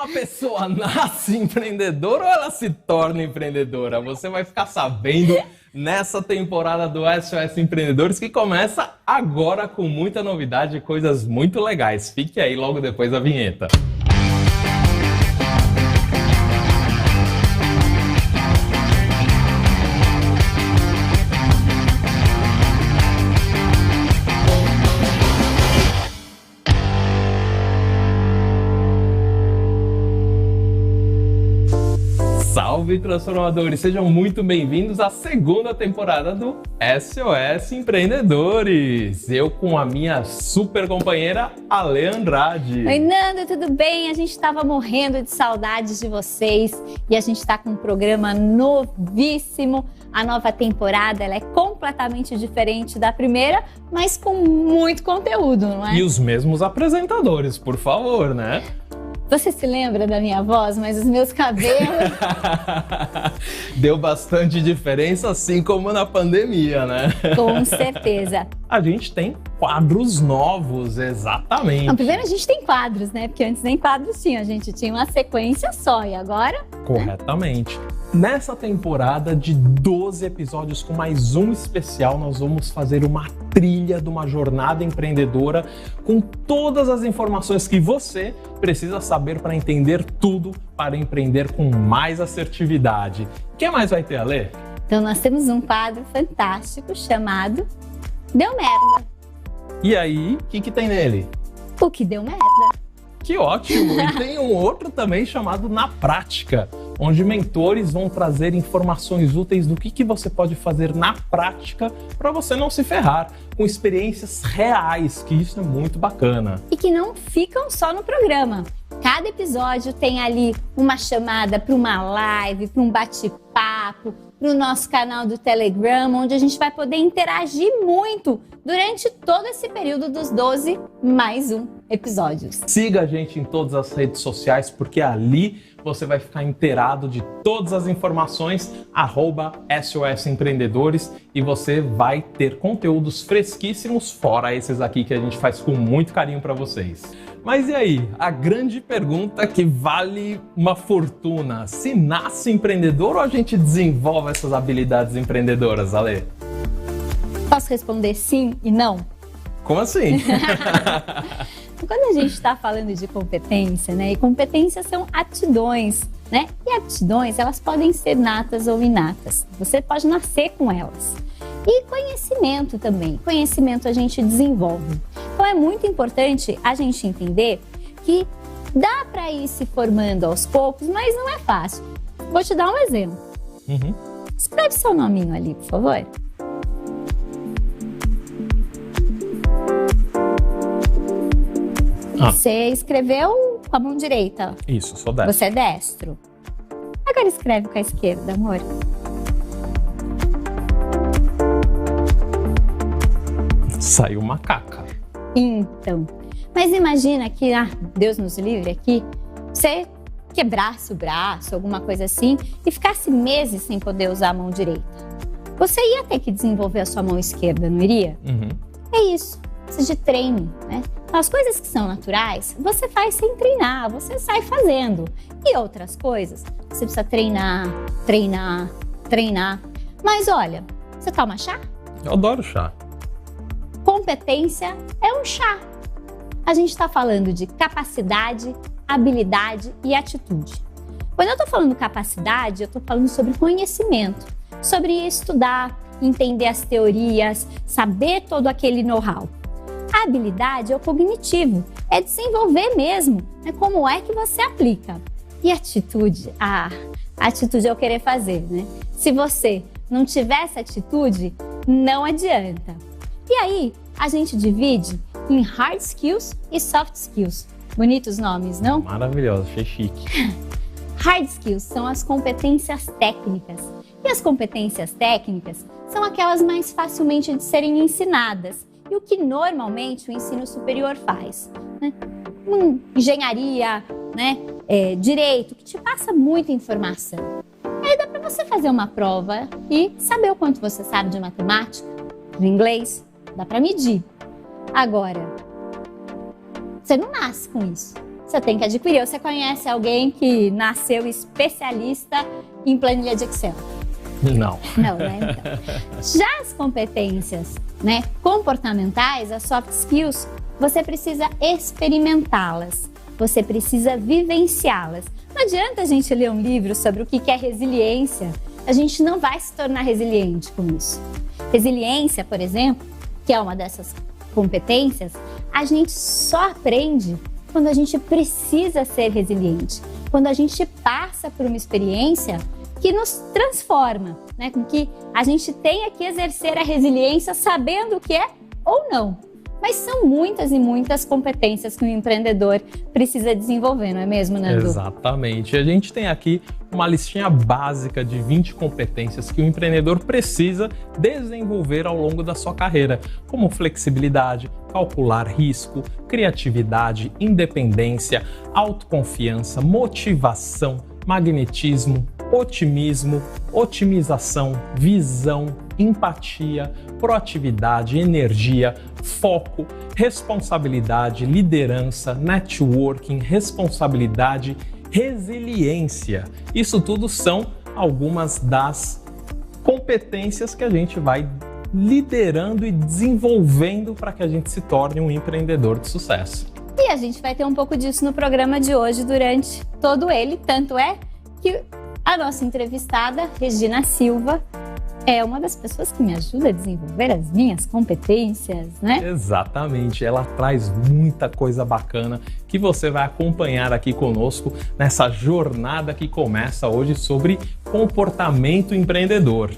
A pessoa nasce empreendedora ou ela se torna empreendedora? Você vai ficar sabendo nessa temporada do SOS Empreendedores, que começa agora com muita novidade e coisas muito legais. Fique aí logo depois da vinheta. Salve, transformadores! Sejam muito bem-vindos à segunda temporada do SOS Empreendedores. Eu com a minha super companheira, Ale Andrade. Oi, Nando, tudo bem? A gente estava morrendo de saudades de vocês e a gente está com um programa novíssimo. A nova temporada ela é completamente diferente da primeira, mas com muito conteúdo, não é? E os mesmos apresentadores, por favor, né? Você se lembra da minha voz, mas os meus cabelos... Deu bastante diferença, assim como na pandemia, né? Com certeza. A gente tem quadros novos, exatamente. Não, primeiro a gente tem quadros, né? Porque antes nem quadros tinha, a gente tinha uma sequência só e agora... Corretamente. Nessa temporada de 12 episódios com mais um especial, nós vamos fazer uma trilha de uma jornada empreendedora com todas as informações que você precisa saber para entender tudo para empreender com mais assertividade. O que mais vai ter, Ale? Então nós temos um quadro fantástico chamado Deu Merda. E aí, o que tem nele? O que deu merda. Que ótimo! E tem um outro também chamado Na Prática, onde mentores vão trazer informações úteis do que você pode fazer na prática para você não se ferrar, com experiências reais, que isso é muito bacana. E que não ficam só no programa. Cada episódio tem ali uma chamada para uma live, para um bate-papo, para o nosso canal do Telegram, onde a gente vai poder interagir muito durante todo esse período dos 12 mais um episódios. Siga a gente em todas as redes sociais, porque ali você vai ficar inteirado de todas as informações, @SOS Empreendedores, e você vai ter conteúdos fresquíssimos, fora esses aqui que a gente faz com muito carinho para vocês. Mas e aí, a grande pergunta que vale uma fortuna: se nasce empreendedor ou a gente desenvolve essas habilidades empreendedoras, Ale? Posso responder sim e não? Como assim? Quando a gente está falando de competência, né? E competências são aptidões, né? E aptidões, elas podem ser natas ou inatas. Você pode nascer com elas. E conhecimento também. Conhecimento a gente desenvolve. Então é muito importante a gente entender que dá para ir se formando aos poucos, mas não é fácil. Vou te dar um exemplo. Escreve seu nominho ali, por favor. Você escreveu com a mão direita. Isso, sou destro. Você é destro. Agora escreve com a esquerda, amor. Saiu macaca. Então, mas imagina que, Deus nos livre aqui, você quebrasse o braço, alguma coisa assim, e ficasse meses sem poder usar a mão direita. Você ia ter que desenvolver a sua mão esquerda, não iria? É isso. Precisa de treino, né? Então, as coisas que são naturais, você faz sem treinar, você sai fazendo. E outras coisas, você precisa treinar. Mas olha, você toma chá? Eu adoro chá. Competência é um chá. A gente está falando de capacidade, habilidade e atitude. Quando eu estou falando capacidade, eu estou falando sobre conhecimento, sobre estudar, entender as teorias, saber todo aquele know-how. A habilidade é o cognitivo, é desenvolver mesmo, né? Como é que você aplica. E atitude? A atitude é o querer fazer, né? Se você não tiver essa atitude, não adianta. E aí, a gente divide em hard skills e soft skills. Bonitos nomes, não? Maravilhoso, achei chique. Hard skills são as competências técnicas. E as competências técnicas são aquelas mais facilmente de serem ensinadas. E o que normalmente o ensino superior faz, né? Engenharia, né? Direito, que te passa muita informação. Aí dá para você fazer uma prova e saber o quanto você sabe de matemática, de inglês, dá para medir. Agora, você não nasce com isso. você tem que adquirir. Ou você conhece alguém que nasceu especialista em planilha de Excel? Não. Não, né? Então, já as competências, né, comportamentais, as soft skills, você precisa experimentá-las, você precisa vivenciá-las. Não adianta a gente ler um livro sobre o que é resiliência, a gente não vai se tornar resiliente com isso. Resiliência, por exemplo, que é uma dessas competências, a gente só aprende quando a gente precisa ser resiliente, quando a gente passa por uma experiência que nos transforma, né? Com que a gente tenha que exercer a resiliência sabendo o que é ou não. Mas são muitas e muitas competências que o empreendedor precisa desenvolver, não é mesmo, Nando? Exatamente. A gente tem aqui uma listinha básica de 20 competências que o empreendedor precisa desenvolver ao longo da sua carreira, como flexibilidade, calcular risco, criatividade, independência, autoconfiança, motivação, magnetismo, otimismo, otimização, visão, empatia, proatividade, energia, foco, responsabilidade, liderança, networking, responsabilidade, resiliência. Isso tudo são algumas das competências que a gente vai liderando e desenvolvendo para que a gente se torne um empreendedor de sucesso. E a gente vai ter um pouco disso no programa de hoje durante todo ele, tanto é que a nossa entrevistada, Regina Silva, é uma das pessoas que me ajuda a desenvolver as minhas competências, né? Exatamente, ela traz muita coisa bacana que você vai acompanhar aqui conosco nessa jornada que começa hoje sobre comportamento empreendedor.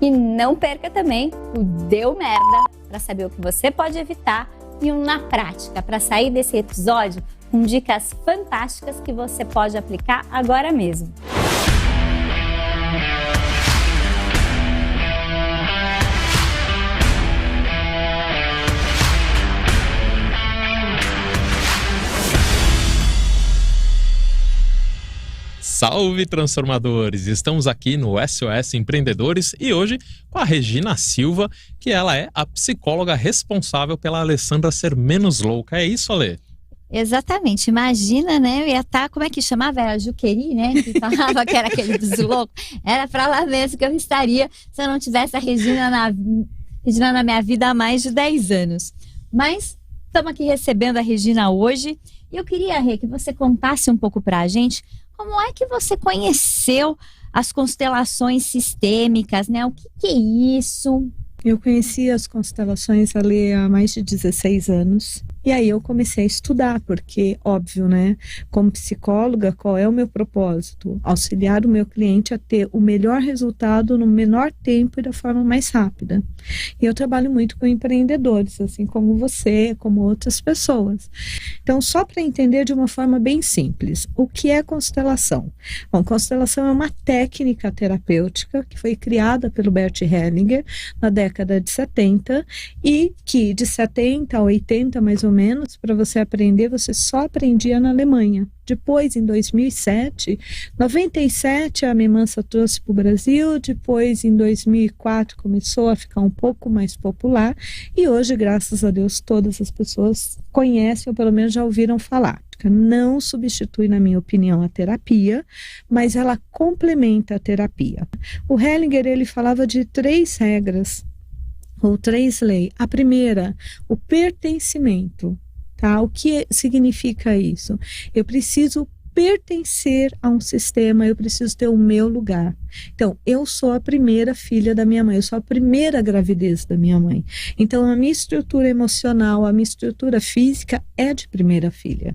E não perca também o Deu Merda, para saber o que você pode evitar, e um Na Prática, para sair desse episódio com dicas fantásticas que você pode aplicar agora mesmo. Salve, transformadores! Estamos aqui no SOS Empreendedores e hoje com a Regina Silva, que ela é a psicóloga responsável pela Alessandra ser menos louca. É isso, Alê? Exatamente. Imagina, né? Eu ia estar, como é que chamava? Era Juqueri, né? Que falava que era aquele dos loucos. Era pra lá mesmo que eu estaria se eu não tivesse a Regina na minha vida há mais de 10 anos. Mas estamos aqui recebendo a Regina hoje e eu queria, Rê, que você contasse um pouco pra gente como é que você conheceu as constelações sistêmicas, né? O que é isso? Eu conheci as constelações ali há mais de 16 anos. E aí eu comecei a estudar, porque, óbvio, né? Como psicóloga, qual é o meu propósito? Auxiliar o meu cliente a ter o melhor resultado no menor tempo e da forma mais rápida. E eu trabalho muito com empreendedores, assim como você, como outras pessoas. Então, só para entender de uma forma bem simples, o que é constelação? Bom, constelação é uma técnica terapêutica que foi criada pelo Bert Hellinger na década de 70 e que de 70 a 80, mais ou menos, para você aprender, você só aprendia na Alemanha. Depois, em 2007, 97, a Memansa trouxe para o Brasil. Depois, em 2004, começou a ficar um pouco mais popular. E hoje, graças a Deus, todas as pessoas conhecem ou pelo menos já ouviram falar. Não substitui, na minha opinião, a terapia, mas ela complementa a terapia. O Hellinger, ele falava de 3 regras, ou 3 leis. A primeira, o pertencimento. Tá? O que significa isso? Eu preciso pertencer a um sistema, eu preciso ter o meu lugar. Então, eu sou a primeira filha da minha mãe, eu sou a primeira gravidez da minha mãe. Então, a minha estrutura emocional, a minha estrutura física é de primeira filha.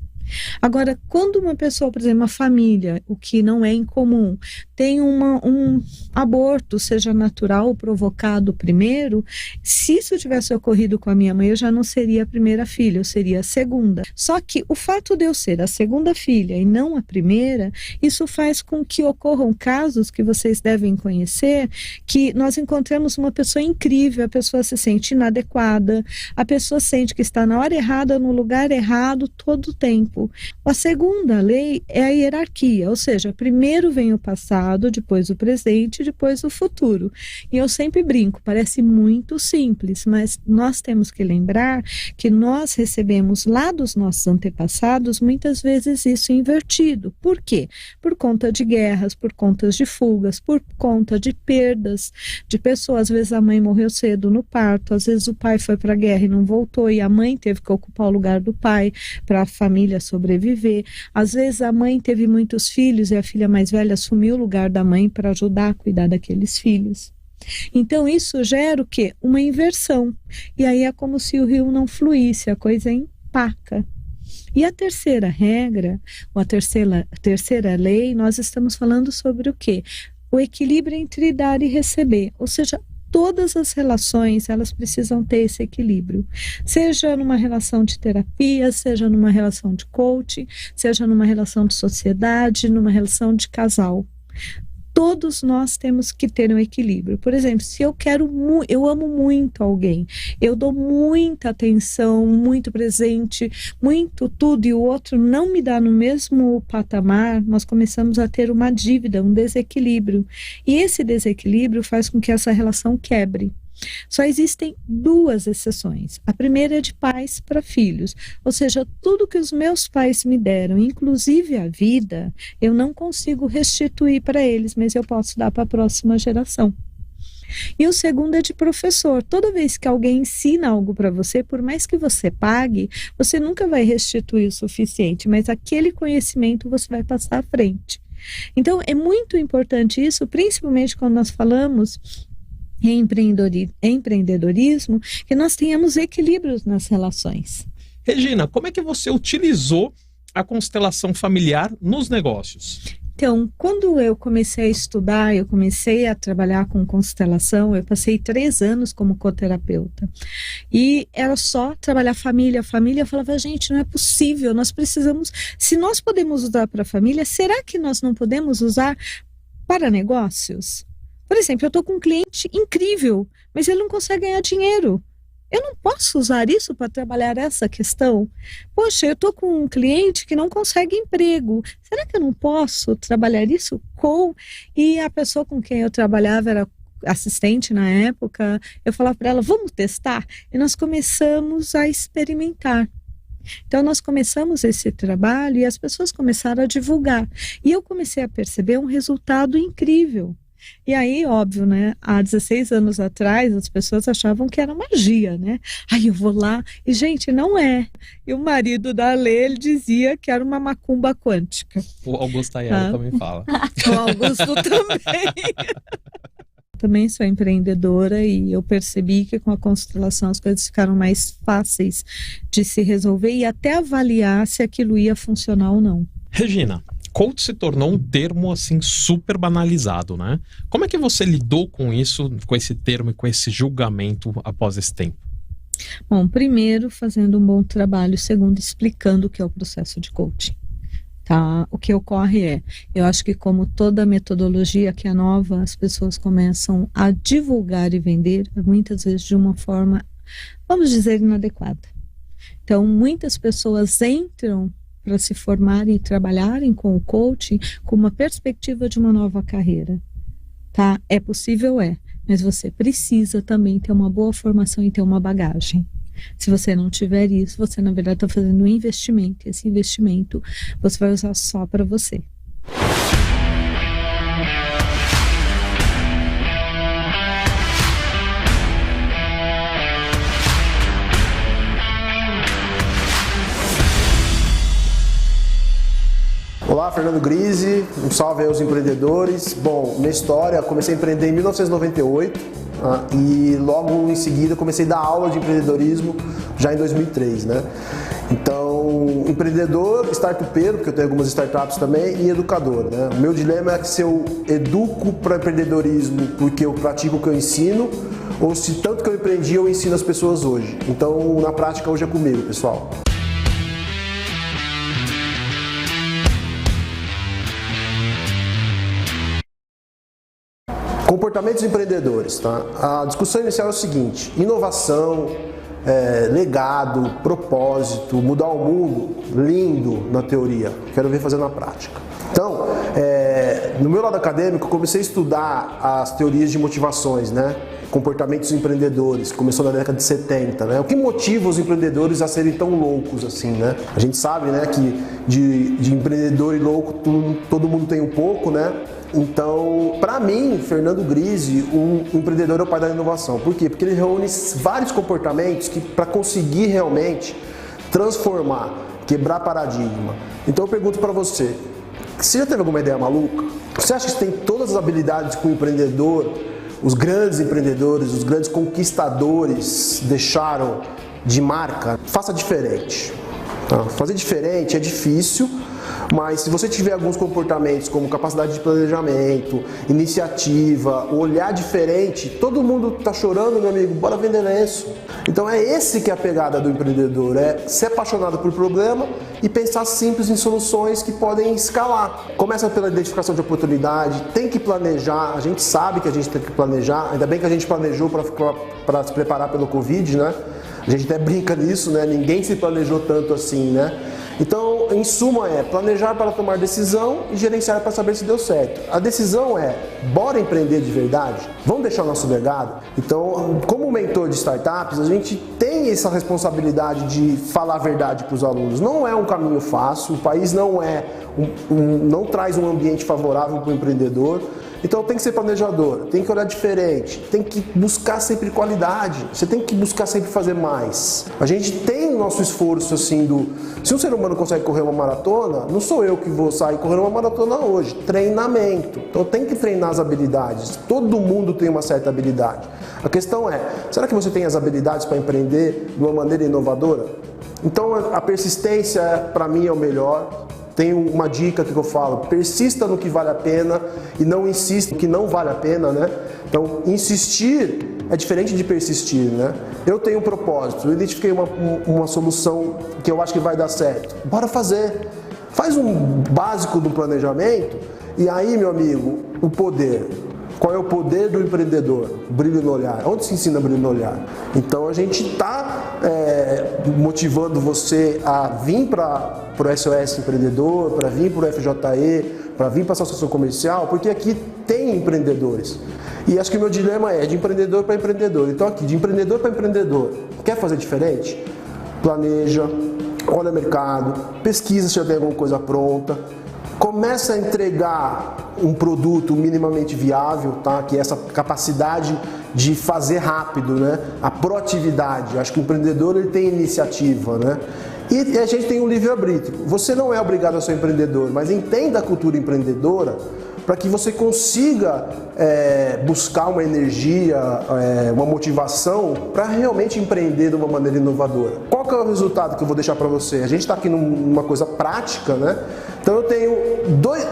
Agora, quando uma pessoa, por exemplo, uma família, o que não é incomum, tem um aborto, seja natural ou provocado primeiro, se isso tivesse ocorrido com a minha mãe, eu já não seria a primeira filha, eu seria a segunda. Só que o fato de eu ser a segunda filha e não a primeira, isso faz com que ocorram casos que vocês devem conhecer, que nós encontramos uma pessoa incrível, a pessoa se sente inadequada, a pessoa sente que está na hora errada, no lugar errado, todo o tempo. tempo. A segunda lei é a hierarquia, ou seja, primeiro vem o passado, depois o presente, depois o futuro. E eu sempre brinco, parece muito simples, mas nós temos que lembrar que nós recebemos lá dos nossos antepassados muitas vezes isso invertido. Por quê? Por conta de guerras, por conta de fugas, por conta de perdas de pessoas. Às vezes a mãe morreu cedo no parto, às vezes o pai foi para a guerra e não voltou e a mãe teve que ocupar o lugar do pai para a família sobreviver. Às vezes a mãe teve muitos filhos e a filha mais velha assumiu o lugar da mãe para ajudar a cuidar daqueles filhos. Então isso gera o quê? Uma inversão. E aí é como se o rio não fluísse, a coisa empaca. E a terceira regra, ou a terceira lei, nós estamos falando sobre o quê? O equilíbrio entre dar e receber, ou seja, todas as relações, elas precisam ter esse equilíbrio, seja numa relação de terapia, seja numa relação de coaching, seja numa relação de sociedade, numa relação de casal. Todos nós temos que ter um equilíbrio. Por exemplo, se eu amo muito alguém, eu dou muita atenção, muito presente, muito tudo, e o outro não me dá no mesmo patamar, nós começamos a ter uma dívida, um desequilíbrio. E esse desequilíbrio faz com que essa relação quebre. Só existem duas exceções. A primeira é de pais para filhos, ou seja, tudo que os meus pais me deram, inclusive a vida, eu não consigo restituir para eles, mas eu posso dar para a próxima geração. E o segundo é de professor. Toda vez que alguém ensina algo para você, por mais que você pague, você nunca vai restituir o suficiente, mas aquele conhecimento você vai passar à frente. Então é muito importante isso, principalmente quando nós falamos em empreendedorismo, que nós tenhamos equilíbrios nas relações. Regina, como é que você utilizou a constelação familiar nos negócios? Então, quando eu comecei a estudar, eu comecei a trabalhar com constelação, eu passei 3 anos como coterapeuta. E era só trabalhar a família. A família falava, gente, não é possível, nós precisamos... Se nós podemos usar para a família, será que nós não podemos usar para negócios? Por exemplo, eu estou com um cliente incrível, mas ele não consegue ganhar dinheiro. Eu não posso usar isso para trabalhar essa questão? Poxa, eu estou com um cliente que não consegue emprego. Será que eu não posso trabalhar isso com... E a pessoa com quem eu trabalhava era assistente na época. Eu falava para ela, vamos testar? E nós começamos a experimentar. Então nós começamos esse trabalho e as pessoas começaram a divulgar. E eu comecei a perceber um resultado incrível. E aí, óbvio, né? Há 16 anos atrás, as pessoas achavam que era magia, né? Aí eu vou lá e, gente, não é. E o marido da Lê, ele dizia que era uma macumba quântica. O Augusto Ayala também fala. O Augusto também. Também sou empreendedora e eu percebi que com a constelação as coisas ficaram mais fáceis de se resolver e até avaliar se aquilo ia funcionar ou não. Regina, coach se tornou um termo assim super banalizado, né? Como é que você lidou com isso, com esse termo e com esse julgamento após esse tempo? Bom, primeiro fazendo um bom trabalho, segundo explicando o que é o processo de coaching. Tá? O que ocorre eu acho que como toda metodologia que é nova, as pessoas começam a divulgar e vender, muitas vezes de uma forma, vamos dizer, inadequada. Então, muitas pessoas entram para se formarem e trabalharem com o coaching com uma perspectiva de uma nova carreira, tá? É possível, mas você precisa também ter uma boa formação e ter uma bagagem. Se você não tiver isso, você na verdade está fazendo um investimento, e esse investimento você vai usar só para você. Olá, Fernando Grise, um salve aí aos empreendedores. Bom, minha história, comecei a empreender em 1998 e logo em seguida comecei a dar aula de empreendedorismo já em 2003, né? Então, empreendedor, startupeiro, porque eu tenho algumas startups também, e educador, né? O meu dilema é que se eu educo para empreendedorismo porque eu pratico o que eu ensino, ou se tanto que eu empreendi eu ensino as pessoas hoje. Então, na prática, hoje é comigo, pessoal. Comportamentos empreendedores, tá? A discussão inicial é o seguinte: inovação, legado, propósito, mudar o mundo, lindo na teoria, quero ver fazer na prática. Então, no meu lado acadêmico, eu comecei a estudar as teorias de motivações, né? Comportamentos empreendedores, começou na década de 70, né? O que motiva os empreendedores a serem tão loucos assim, né? A gente sabe, né, que de empreendedor e louco todo mundo tem um pouco, né? Então, para mim, Fernando Grise, um empreendedor é o pai da inovação. Por quê? Porque ele reúne vários comportamentos que para conseguir realmente transformar, quebrar paradigma. Então eu pergunto para você, você já teve alguma ideia maluca? Você acha que você tem todas as habilidades que o empreendedor, os grandes empreendedores, os grandes conquistadores deixaram de marca? Faça diferente. Fazer diferente é difícil, mas se você tiver alguns comportamentos como capacidade de planejamento, iniciativa, olhar diferente, todo mundo está chorando, meu amigo, bora vender lenço. Então é esse que é a pegada do empreendedor, é ser apaixonado por problema e pensar simples em soluções que podem escalar. Começa pela identificação de oportunidade, tem que planejar, a gente sabe que a gente tem que planejar, ainda bem que a gente planejou para se preparar pelo Covid, né? A gente até brinca nisso, né? Ninguém se planejou tanto assim, né? Então, em suma, é planejar para tomar decisão e gerenciar para saber se deu certo. A decisão é, bora empreender de verdade? Vamos deixar o nosso legado? Então, como mentor de startups, a gente tem essa responsabilidade de falar a verdade para os alunos. Não é um caminho fácil, o país não não traz um ambiente favorável para o empreendedor. Então tem que ser planejador, tem que olhar diferente, tem que buscar sempre qualidade, você tem que buscar sempre fazer mais. A gente tem o nosso esforço assim se um ser humano consegue correr uma maratona, não sou eu que vou sair correndo uma maratona hoje, treinamento. Então tem que treinar as habilidades, todo mundo tem uma certa habilidade. A questão é, será que você tem as habilidades para empreender de uma maneira inovadora? Então a persistência para mim é o melhor. Tem uma dica que eu falo, persista no que vale a pena e não insista no que não vale a pena, né? Então, insistir é diferente de persistir, né? Eu tenho um propósito, eu identifiquei uma solução que eu acho que vai dar certo. Bora fazer. Faz um básico do planejamento e aí, meu amigo, o poder. Qual é o poder do empreendedor? Brilho no olhar. Onde se ensina brilho no olhar? Então a gente está motivando você a vir para o SOS Empreendedor, para vir para o FJE, para vir para a Associação Comercial, porque aqui tem empreendedores. E acho que o meu dilema é de empreendedor para empreendedor. Então aqui, de empreendedor para empreendedor, quer fazer diferente? Planeja, olha o mercado, pesquisa se já tem alguma coisa pronta, começa a entregar um produto minimamente viável, tá? Que é essa capacidade de fazer rápido, né? A proatividade. Acho que o empreendedor ele tem iniciativa, né? E a gente tem um livre-arbítrio. Você não é obrigado a ser empreendedor, mas entenda a cultura empreendedora para que você consiga buscar uma energia, uma motivação para realmente empreender de uma maneira inovadora. Qual que é o resultado que eu vou deixar para você? A gente está aqui numa coisa prática, né? Então eu tenho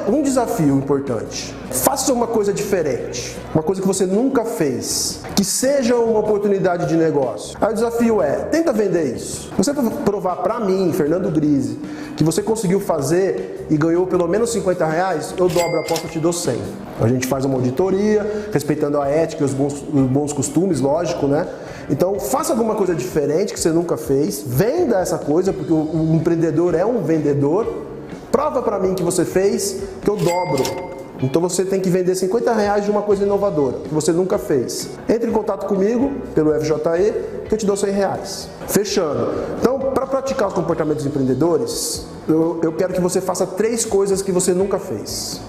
um desafio importante. Faça uma coisa diferente, uma coisa que você nunca fez, que seja uma oportunidade de negócio. Aí o desafio é, tenta vender isso. Você provar para mim, Fernando Grise, que você conseguiu fazer e ganhou pelo menos R$50, eu dobro a aposta e te dou 100. A gente faz uma auditoria, respeitando a ética e os bons costumes, lógico, né? Então faça alguma coisa diferente que você nunca fez, venda essa coisa, porque o empreendedor é um vendedor. Prova para mim que você fez, que eu dobro. Então você tem que vender R$50 de uma coisa inovadora, que você nunca fez. Entre em contato comigo, pelo FJE, que eu te dou R$100. Fechando. Então, para praticar os comportamentos empreendedores, eu quero que você faça 3 coisas que você nunca fez.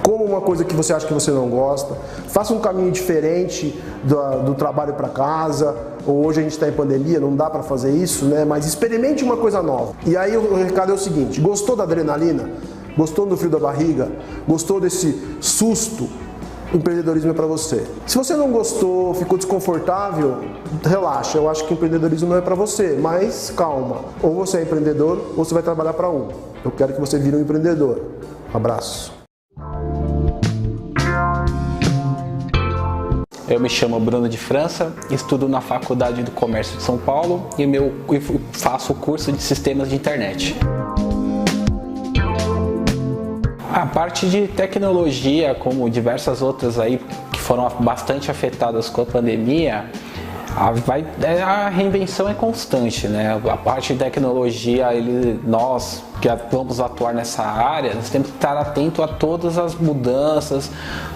Como uma coisa que você acha que você não gosta, faça um caminho diferente do trabalho para casa, ou hoje a gente está em pandemia, não dá para fazer isso, né? Mas experimente uma coisa nova. E aí o recado é o seguinte, gostou da adrenalina? Gostou do frio da barriga? Gostou desse susto? O empreendedorismo é para você. Se você não gostou, ficou desconfortável, relaxa, eu acho que o empreendedorismo não é para você, mas calma, ou você é empreendedor ou você vai trabalhar para um. Eu quero que você vire um empreendedor. Um abraço. Eu me chamo Bruno de França, estudo na Faculdade do Comércio de São Paulo e faço o curso de Sistemas de Internet. A parte de tecnologia, como diversas outras aí que foram bastante afetadas com a pandemia, A reinvenção é constante, né? A parte de tecnologia, nós que vamos atuar nessa área, nós temos que estar atento a todas as mudanças,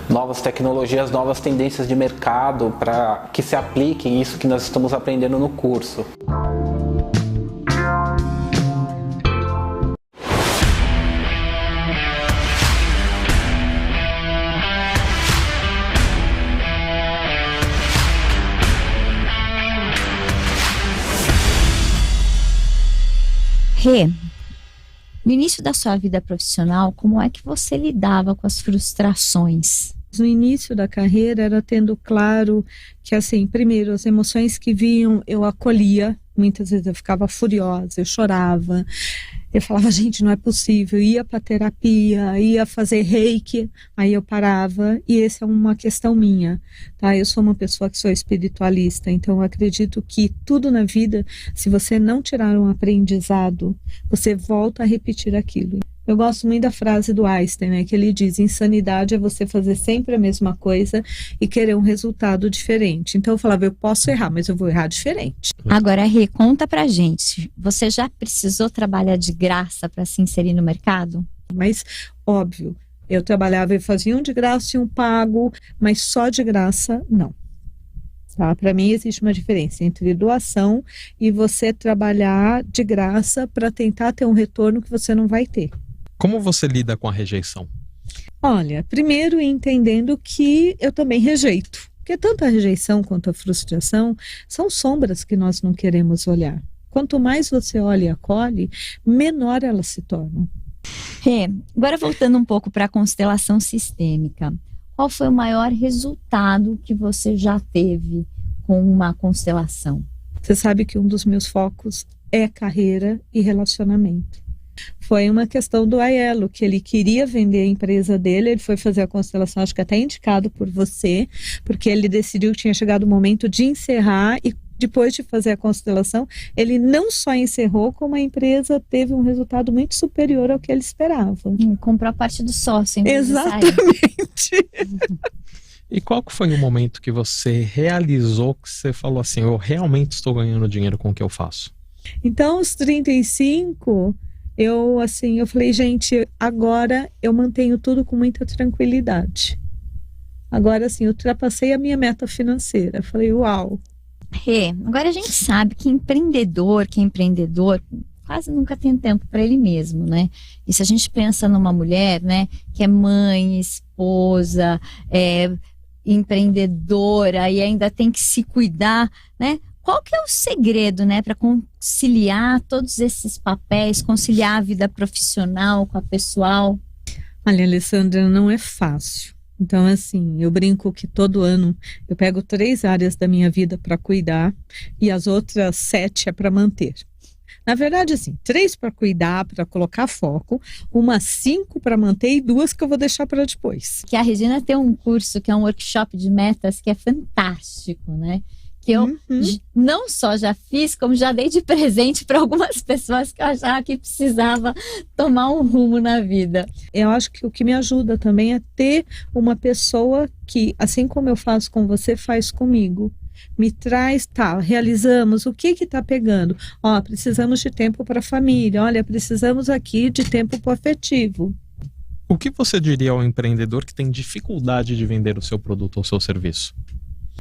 novas tecnologias, novas tendências de mercado para que se apliquem isso que nós estamos aprendendo no curso. Rê, no início da sua vida profissional, como é que você lidava com as frustrações? No início da carreira era tendo claro que, assim, primeiro, as emoções que vinham eu acolhia, muitas vezes eu ficava furiosa, eu chorava, eu falava, gente, não é possível, ia para terapia, ia fazer reiki, aí eu parava, e essa é uma questão minha, tá? Eu sou uma pessoa que sou espiritualista, então eu acredito que tudo na vida, se você não tirar um aprendizado, você volta a repetir aquilo. Eu gosto muito da frase do Einstein, né, que ele diz, insanidade é você fazer sempre a mesma coisa e querer um resultado diferente. Então eu falava, eu posso errar, mas eu vou errar diferente. Agora, Rê, conta pra gente, você já precisou trabalhar de graça para se inserir no mercado? Mas, óbvio, eu trabalhava e fazia um de graça e um pago, mas só de graça, não. Tá? Para mim existe uma diferença entre doação e você trabalhar de graça para tentar ter um retorno que você não vai ter. Como você lida com a rejeição? Olha, primeiro entendendo que eu também rejeito. Porque tanto a rejeição quanto a frustração são sombras que nós não queremos olhar. Quanto mais você olha e acolhe, menor elas se tornam. Agora voltando um pouco para a constelação sistêmica. Qual foi o maior resultado que você já teve com uma constelação? Você sabe que um dos meus focos é carreira e relacionamento. Foi uma questão do Aiello, que ele queria vender a empresa dele, ele foi fazer a constelação, acho que até indicado por você, porque ele decidiu que tinha chegado o momento de encerrar e depois de fazer a constelação, ele não só encerrou, como a empresa teve um resultado muito superior ao que ele esperava. Comprou a parte do sócio. Exatamente. E qual que foi o momento que você realizou, que você falou assim, eu realmente estou ganhando dinheiro com o que eu faço? Então, aos 35... Eu falei, gente, agora eu mantenho tudo com muita tranquilidade. Agora, eu ultrapassei a minha meta financeira. Falei, uau. Agora a gente sabe que empreendedor quase nunca tem tempo para ele mesmo, né? E se a gente pensa numa mulher, né, que é mãe, esposa, empreendedora e ainda tem que se cuidar, né? Qual que é o segredo, né, para conciliar todos esses papéis, conciliar a vida profissional com a pessoal? Olha, Alessandra, não é fácil. Então, eu brinco que todo ano eu pego 3 áreas da minha vida para cuidar e as outras 7 é para manter. Na verdade, 3 para cuidar, para colocar foco, 5 para manter e 2 que eu vou deixar para depois. Que a Regina tem um curso que é um workshop de metas que é fantástico, né? Que eu não só já fiz, como já dei de presente para algumas pessoas que eu achava que precisava tomar um rumo na vida. Eu acho que o que me ajuda também é ter uma pessoa que, assim como eu faço com você, faz comigo. Me traz, realizamos, o que está pegando? Precisamos de tempo para a família, olha, precisamos aqui de tempo para o afetivo. O que você diria ao empreendedor que tem dificuldade de vender o seu produto ou seu serviço?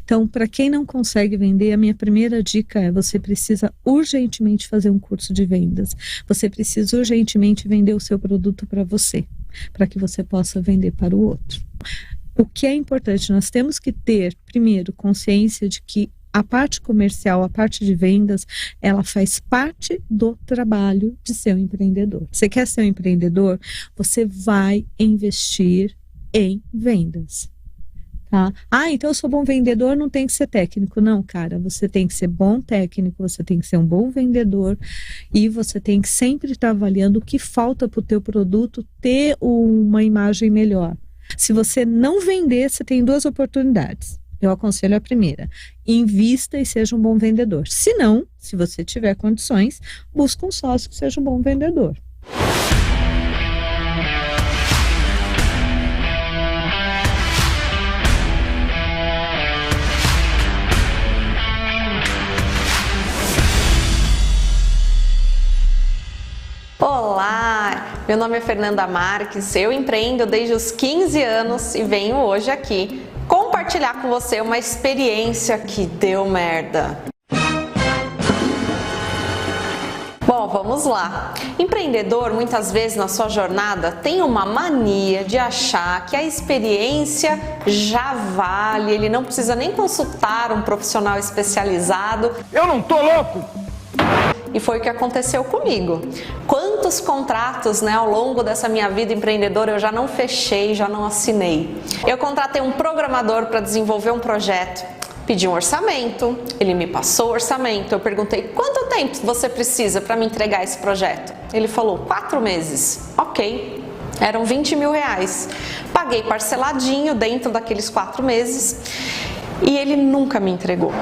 Então, para quem não consegue vender, a minha primeira dica é: você precisa urgentemente fazer um curso de vendas. Você precisa urgentemente vender o seu produto para você, para que você possa vender para o outro. O que é importante, nós temos que ter, primeiro, consciência de que a parte comercial, a parte de vendas, ela faz parte do trabalho de ser um empreendedor. Você quer ser um empreendedor? Você vai investir em vendas. Tá? Então eu sou bom vendedor, não tem que ser técnico. Não, cara, você tem que ser bom técnico, você tem que ser um bom vendedor e você tem que sempre estar avaliando o que falta para o teu produto ter uma imagem melhor. Se você não vender, você tem 2 oportunidades. Eu aconselho a primeira: invista e seja um bom vendedor. Se não, se você tiver condições, busque um sócio que seja um bom vendedor. meu nome é Fernanda Marques, eu empreendo desde os 15 anos e venho hoje aqui compartilhar com você uma experiência que deu merda. Bom, vamos lá. Empreendedor, muitas vezes na sua jornada, tem uma mania de achar que a experiência já vale, ele não precisa nem consultar um profissional especializado. Eu não tô louco! E foi o que aconteceu comigo. Quantos contratos, ao longo dessa minha vida empreendedora eu já não fechei, já não assinei. Eu contratei um programador para desenvolver um projeto. Pedi um orçamento, ele me passou o orçamento, eu perguntei quanto tempo você precisa para me entregar esse projeto? Ele falou 4 meses, ok, eram 20 mil reais. Paguei parceladinho dentro daqueles 4 meses e ele nunca me entregou.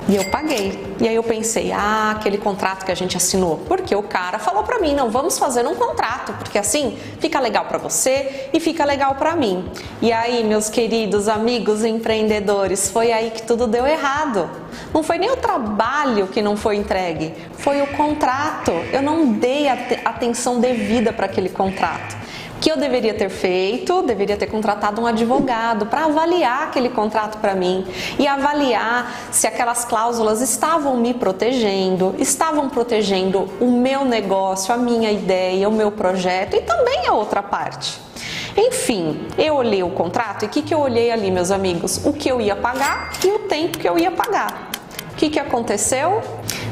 E eu paguei. E aí eu pensei, aquele contrato que a gente assinou. Porque o cara falou pra mim, não, vamos fazer um contrato, porque assim fica legal pra você e fica legal pra mim. E aí, meus queridos amigos empreendedores, foi aí que tudo deu errado. Não foi nem o trabalho que não foi entregue, foi o contrato. Eu não dei atenção devida para aquele contrato. Que eu deveria ter feito, deveria ter contratado um advogado para avaliar aquele contrato para mim e avaliar se aquelas cláusulas estavam me protegendo, estavam protegendo o meu negócio, a minha ideia, o meu projeto e também a outra parte. Enfim, eu olhei o contrato e o que eu olhei ali, meus amigos? O que eu ia pagar e o tempo que eu ia pagar. O que aconteceu?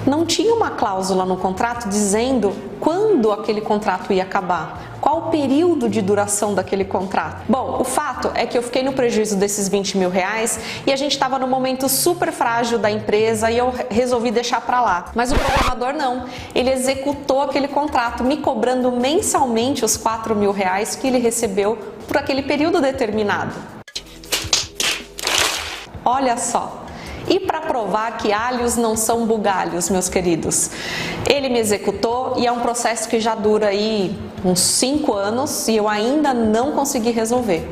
Não tinha uma cláusula no contrato dizendo quando aquele contrato ia acabar. Qual o período de duração daquele contrato? Bom, o fato é que eu fiquei no prejuízo desses 20 mil reais e a gente estava no momento super frágil da empresa e eu resolvi deixar para lá. Mas o programador não, ele executou aquele contrato me cobrando mensalmente os 4 mil reais que ele recebeu por aquele período determinado. Olha só. E para provar que alhos não são bugalhos, meus queridos, ele me executou e é um processo que já dura aí uns 5 anos e eu ainda não consegui resolver.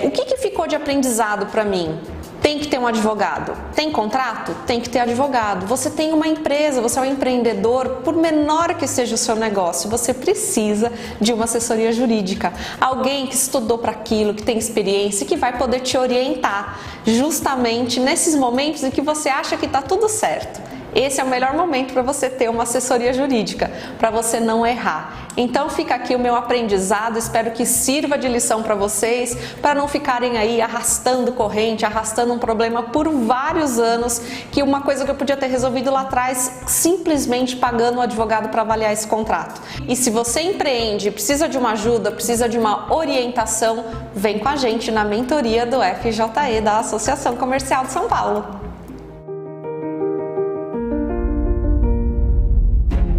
O que ficou de aprendizado para mim? Tem que ter um advogado. Tem contrato? Tem que ter advogado. Você tem uma empresa, você é um empreendedor, por menor que seja o seu negócio, você precisa de uma assessoria jurídica. Alguém que estudou para aquilo, que tem experiência e que vai poder te orientar justamente nesses momentos em que você acha que está tudo certo. Esse é o melhor momento para você ter uma assessoria jurídica, para você não errar. Então fica aqui o meu aprendizado, espero que sirva de lição para vocês, para não ficarem aí arrastando corrente, arrastando um problema por vários anos, que uma coisa que eu podia ter resolvido lá atrás, simplesmente pagando um advogado para avaliar esse contrato. E se você empreende, precisa de uma ajuda, precisa de uma orientação, vem com a gente na mentoria do FJE da Associação Comercial de São Paulo.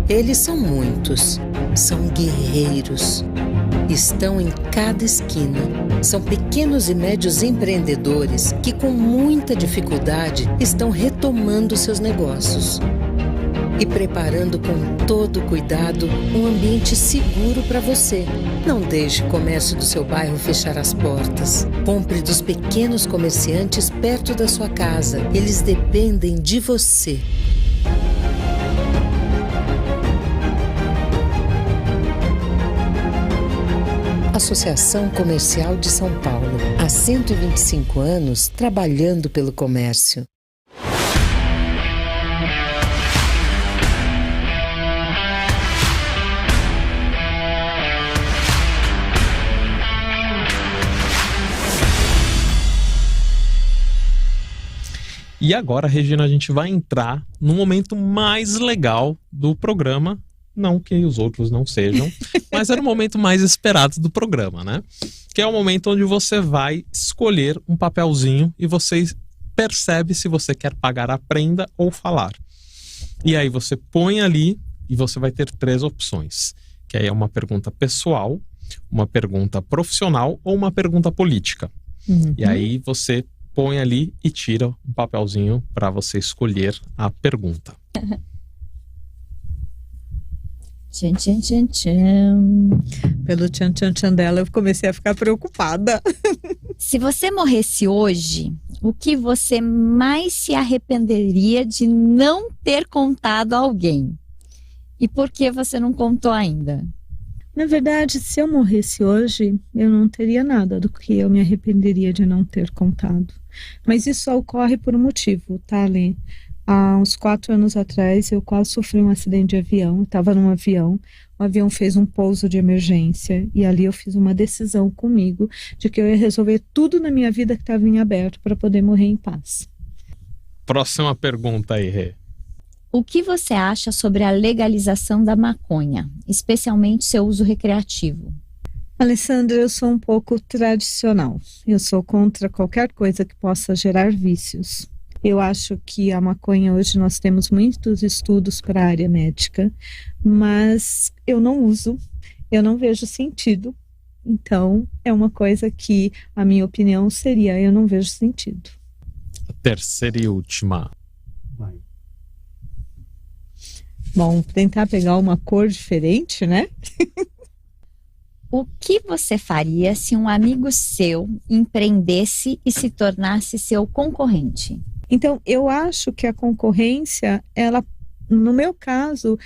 Eles são muitos, são guerreiros, estão em cada esquina. São pequenos e médios empreendedores que com muita dificuldade estão retomando seus negócios e preparando com todo cuidado um ambiente seguro para você. Não deixe o comércio do seu bairro fechar as portas. Compre dos pequenos comerciantes perto da sua casa. Eles dependem de você. Associação Comercial de São Paulo. Há 125 anos trabalhando pelo comércio. E agora, Regina, a gente vai entrar no momento mais legal do programa. Não que os outros não sejam, mas era o momento mais esperado do programa, né? Que é o momento onde você vai escolher um papelzinho e você percebe se você quer pagar a prenda ou falar. E aí você põe ali e você vai ter 3 opções. Que aí é uma pergunta pessoal, uma pergunta profissional ou uma pergunta política. Uhum. E aí você põe ali e tira um papelzinho para você escolher a pergunta. Tchan, tchan, tchan, tchan. Pelo tchan, tchan, tchan dela, eu comecei a ficar preocupada. Se você morresse hoje, o que você mais se arrependeria de não ter contado a alguém? E por que você não contou ainda? Na verdade, se eu morresse hoje, eu não teria nada do que eu me arrependeria de não ter contado. Mas isso só ocorre por um motivo, tá, Lê? Há uns 4 anos atrás, eu quase sofri um acidente de avião, estava num avião, o avião fez um pouso de emergência e ali eu fiz uma decisão comigo de que eu ia resolver tudo na minha vida que estava em aberto para poder morrer em paz. Próxima pergunta aí, Rê. O que você acha sobre a legalização da maconha, especialmente seu uso recreativo? Alessandra, eu sou um pouco tradicional. Eu sou contra qualquer coisa que possa gerar vícios. Eu acho que a maconha, hoje nós temos muitos estudos para a área médica, mas eu não uso, eu não vejo sentido. Então, é uma coisa que a minha opinião seria, eu não vejo sentido. A terceira e última. Vai. Bom, tentar pegar uma cor diferente, né? O que você faria se um amigo seu empreendesse e se tornasse seu concorrente? Então, eu acho que a concorrência, ela, no meu caso,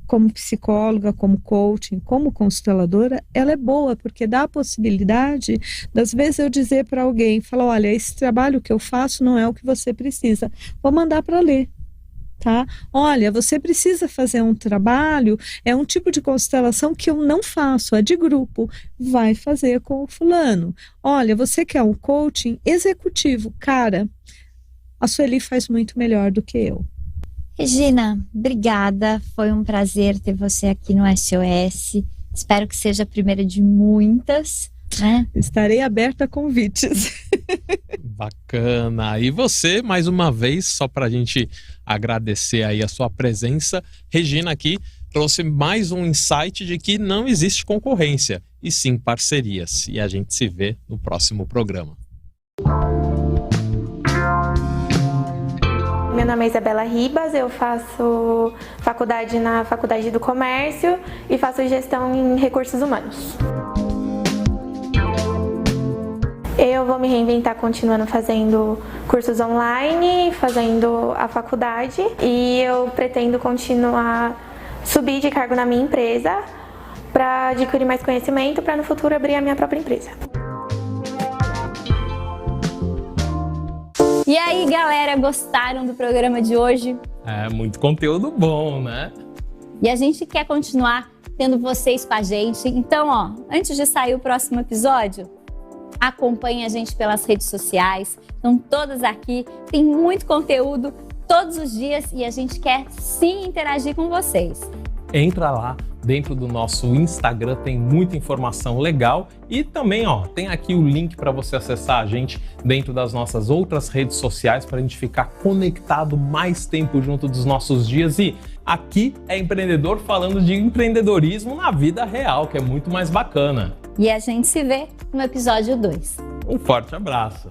como psicóloga, como coaching, como consteladora, ela é boa, porque dá a possibilidade, das vezes eu dizer para alguém, falar, olha, esse trabalho que eu faço não é o que você precisa, vou mandar para ler. Tá? Olha, você precisa fazer um trabalho, é um tipo de constelação que eu não faço, é de grupo, vai fazer com o fulano. Olha, você quer um coaching executivo, cara, a Sueli faz muito melhor do que eu. Regina, obrigada, foi um prazer ter você aqui no SOS, espero que seja a primeira de muitas, né? Estarei aberta a convites. Bacana. E você, mais uma vez, só para a gente agradecer aí a sua presença, Regina aqui trouxe mais um insight de que não existe concorrência, e sim parcerias. E a gente se vê no próximo programa. Meu nome é Isabela Ribas, eu faço faculdade na Faculdade do Comércio e faço gestão em recursos humanos. Eu vou me reinventar continuando fazendo cursos online, fazendo a faculdade e eu pretendo continuar subir de cargo na minha empresa para adquirir mais conhecimento para no futuro abrir a minha própria empresa. E aí, galera, gostaram do programa de hoje? É muito conteúdo bom, né? E a gente quer continuar tendo vocês com a gente. Então, ó, antes de sair o próximo episódio, acompanhe a gente pelas redes sociais. Estão todas aqui, tem muito conteúdo todos os dias e a gente quer sim interagir com vocês. Entra lá, dentro do nosso Instagram tem muita informação legal e também, ó, tem aqui o link para você acessar a gente dentro das nossas outras redes sociais para a gente ficar conectado mais tempo junto dos nossos dias. E aqui é empreendedor falando de empreendedorismo na vida real, que é muito mais bacana. E a gente se vê no episódio 2. Um forte abraço!